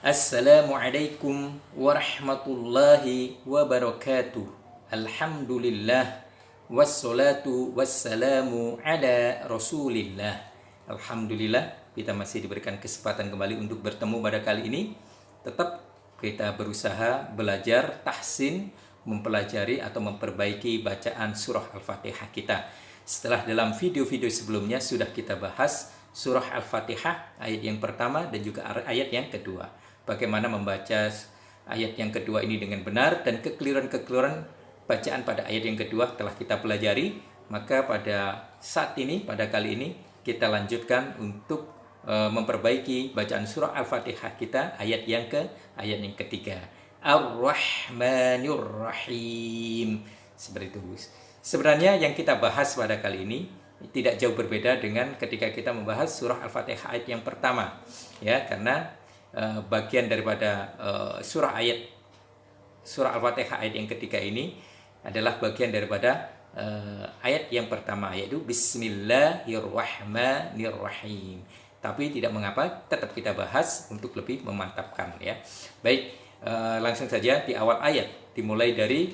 Assalamualaikum warahmatullahi wabarakatuh. Alhamdulillah wassalatu wassalamu ala Rasulillah. Alhamdulillah kita masih diberikan kesempatan kembali untuk bertemu pada kali ini. Tetap kita berusaha belajar tahsin, mempelajari atau memperbaiki bacaan surah Al-Fatihah kita. Setelah dalam video-video sebelumnya sudah kita bahas surah Al-Fatihah ayat yang pertama dan juga ayat yang kedua. Bagaimana membaca ayat yang kedua ini dengan benar, dan kekeliruan-kekeliruan bacaan pada ayat yang kedua telah kita pelajari. Maka pada saat ini, pada kali ini kita lanjutkan untuk memperbaiki bacaan surah Al-Fatihah kita ayat yang ketiga. Ar-Rahmanir-Rahim. Seperti itu. Sebenarnya yang kita bahas pada kali ini tidak jauh berbeda dengan ketika kita membahas surah Al-Fatihah ayat yang pertama, ya, karena bagian daripada surah Al-Fatihah ayat yang ketiga ini adalah bagian daripada ayat yang pertama, yaitu Bismillahirrahmanirrahim. Tapi tidak mengapa, tetap kita bahas untuk lebih memantapkan, ya. Baik, langsung saja di awal ayat dimulai dari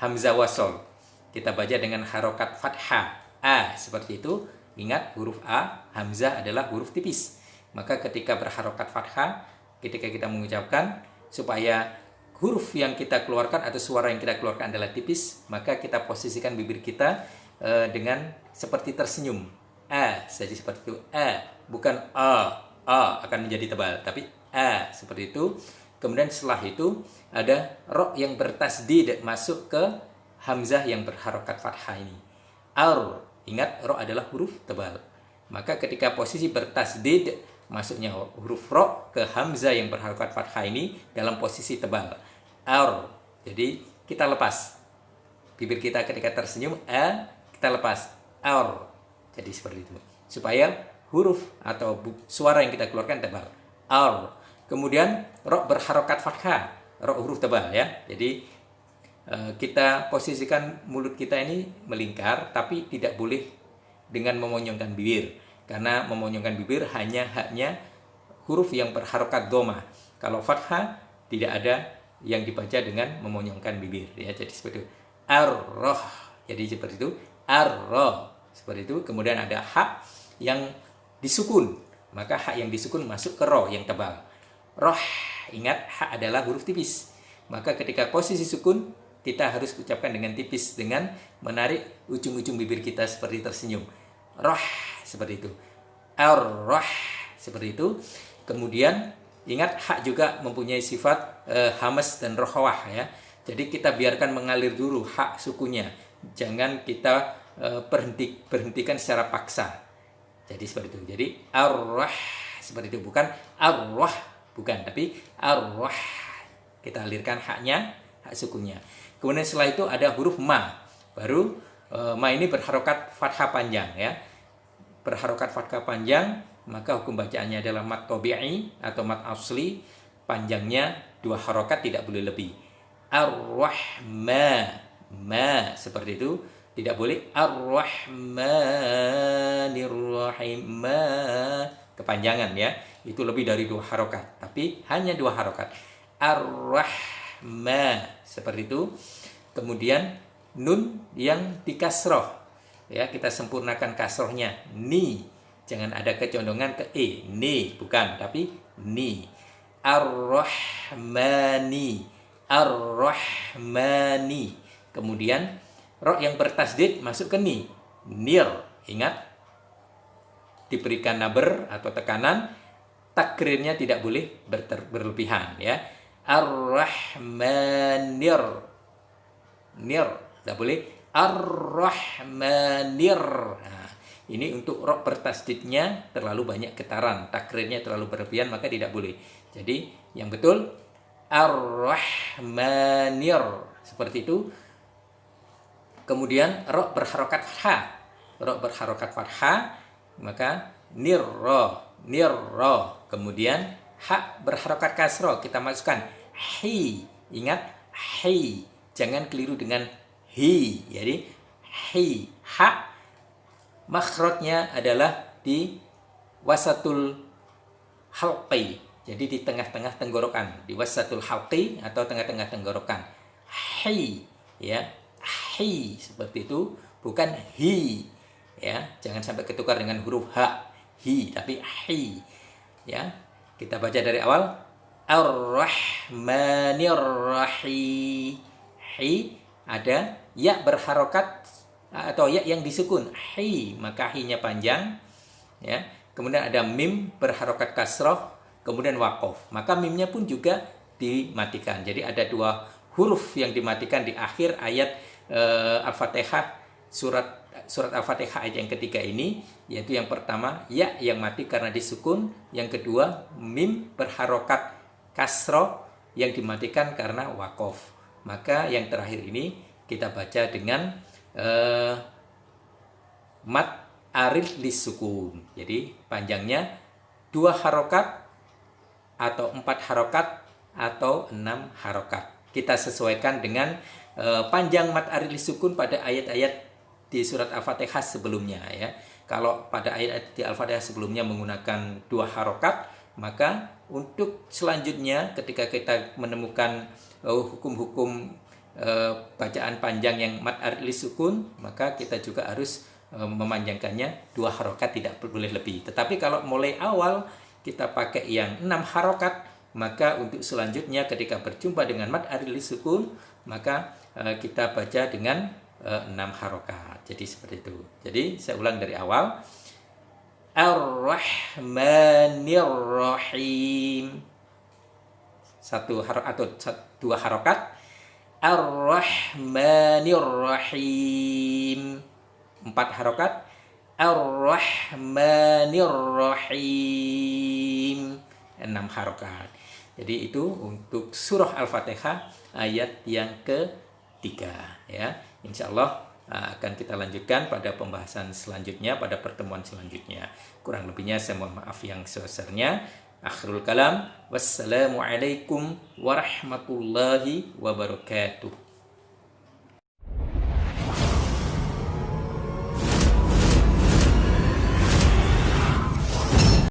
hamzah wasol. Kita baca dengan harokat fathah a, seperti itu. Ingat, huruf a, hamzah adalah huruf tipis. Maka ketika berharokat fathah, ketika kita mengucapkan, supaya huruf yang kita keluarkan atau suara yang kita keluarkan adalah tipis, maka kita posisikan bibir kita dengan seperti tersenyum. A, jadi seperti itu. A, bukan a akan menjadi tebal, tapi a, seperti itu. Kemudian setelah itu ada ro yang bertasdid masuk ke hamzah yang berharokat fathah ini. Ar, ingat ro adalah huruf tebal. Maka ketika posisi bertasdid, masuknya huruf ro ke hamzah yang berharokat fathah ini dalam posisi tebal. Ar, jadi kita lepas bibir kita ketika tersenyum. A, kita lepas. Ar, jadi seperti itu, supaya huruf atau suara yang kita keluarkan tebal. Ar. Kemudian ro berharokat fathah, ro huruf tebal, ya. Jadi kita posisikan mulut kita ini melingkar, tapi tidak boleh dengan memonyongkan bibir, karena memonyongkan bibir haknya huruf yang berharokat dhamma. Kalau fathah tidak ada yang dibaca dengan memonyongkan bibir, ya. Jadi seperti itu. Ar-roh, jadi seperti itu. Ar-roh, seperti itu. Kemudian ada hak yang disukun, maka hak yang disukun masuk ke roh yang tebal. Roh, ingat hak adalah huruf tipis, maka ketika posisi sukun kita harus ucapkan dengan tipis, dengan menarik ujung-ujung bibir kita seperti tersenyum. Roh, seperti itu. Ar-roh, seperti itu. Kemudian ingat hak juga mempunyai sifat hamas dan rohwah, ya. Jadi kita biarkan mengalir dulu hak sukunya, jangan kita berhentikan secara paksa. Jadi seperti itu. Jadi ar-roh, seperti itu, bukan ar-roh, bukan, tapi ar-roh. Kita alirkan haknya, hak sukunya. Kemudian setelah itu ada huruf ma. Baru ma ini berharokat fathah panjang, ya. Berharokat fathah panjang, maka hukum bacaannya adalah mat tabi'i atau mat asli. Panjangnya 2 harokat, tidak boleh lebih. Ar-Rahma, ma, seperti itu. Tidak boleh Ar-Rahmanir-Rahim, ma, kepanjangan, ya. Itu lebih dari 2 harokat, tapi hanya 2 harokat. Ar-Rahma, seperti itu. Kemudian nun yang dikasroh, ya, kita sempurnakan kasrohnya. Ni, jangan ada kecondongan ke e. Ni, bukan, tapi ni. Ar-Rahmani, Ar-Rahmani. Kemudian ro yang bertasdid masuk ke ni. Nir, ingat, diberikan naber atau tekanan, takrirnya tidak boleh berlebihan, ya. Ar-Rahmanir, nir, tidak boleh Ar-Rahmanir. Nah, ini untuk ro bertasdidnya terlalu banyak getaran, takrirnya terlalu berlebihan, maka tidak boleh. Jadi yang betul Ar-Rahmanir, seperti itu. Kemudian ro berharokat fathah, ro berharokat fathah, maka nirro, nirro. Kemudian hak berharokat kasroh, kita masukkan hi. Ingat, hi, jangan keliru dengan hi. Jadi hi, hak makhrajnya adalah di wasatul halqi, Jadi di tengah-tengah tenggorokan, di wasatul halqi atau tengah-tengah tenggorokan. Hi, ya. Hi seperti itu, bukan hi. Ya, jangan sampai ketukar dengan huruf h. Hi, tapi hi. Ya. Kita baca dari awal. Ar-Rahmanir-Rahim. Hi ada ya berharokat atau ya yang disukun. Hi, maka hi-nya panjang. Ya. Kemudian ada mim berharokat kasroh, kemudian wakof. Maka mimnya pun juga dimatikan. Jadi ada dua huruf yang dimatikan di akhir ayat Al-Fatihah, surat Al-Fatihah ayat yang ketiga ini, yaitu yang pertama ya yang mati karena disukun, yang kedua mim berharokat kasroh yang dimatikan karena wakof. Maka yang terakhir ini kita baca dengan mat arid lisukun. Jadi panjangnya 2 harokat atau 4 harokat atau 6 harokat. Kita sesuaikan dengan panjang mat arid lisukun pada ayat-ayat di surat Al-Fatihah sebelumnya ya. Kalau pada ayat di Al-Fatihah sebelumnya menggunakan 2 harokat, maka untuk selanjutnya ketika kita menemukan hukum-hukum bacaan panjang yang mat arid lisukun, maka kita juga harus memanjangkannya 2 harokat, tidak boleh lebih. Tetapi kalau mulai awal kita pakai yang 6 harokat, maka untuk selanjutnya ketika berjumpa dengan mat arid lisukun, maka kita baca dengan 6 harokat. Jadi seperti itu. Jadi saya ulang dari awal. Ar-Rahmanir-Rahim. 1 harokat atau 2 harokat. Ar-Rahmanir-Rahim. 4 harokat. Ar-Rahmanir-Rahim. 6 harokat. Jadi itu untuk surah Al-Fatihah ayat yang ketiga ya. Insya Allah akan kita lanjutkan pada pembahasan selanjutnya, pada pertemuan selanjutnya. Kurang lebihnya saya mohon maaf yang sebesarnya. Akhirul kalam. Wassalamualaikum warahmatullahi wabarakatuh.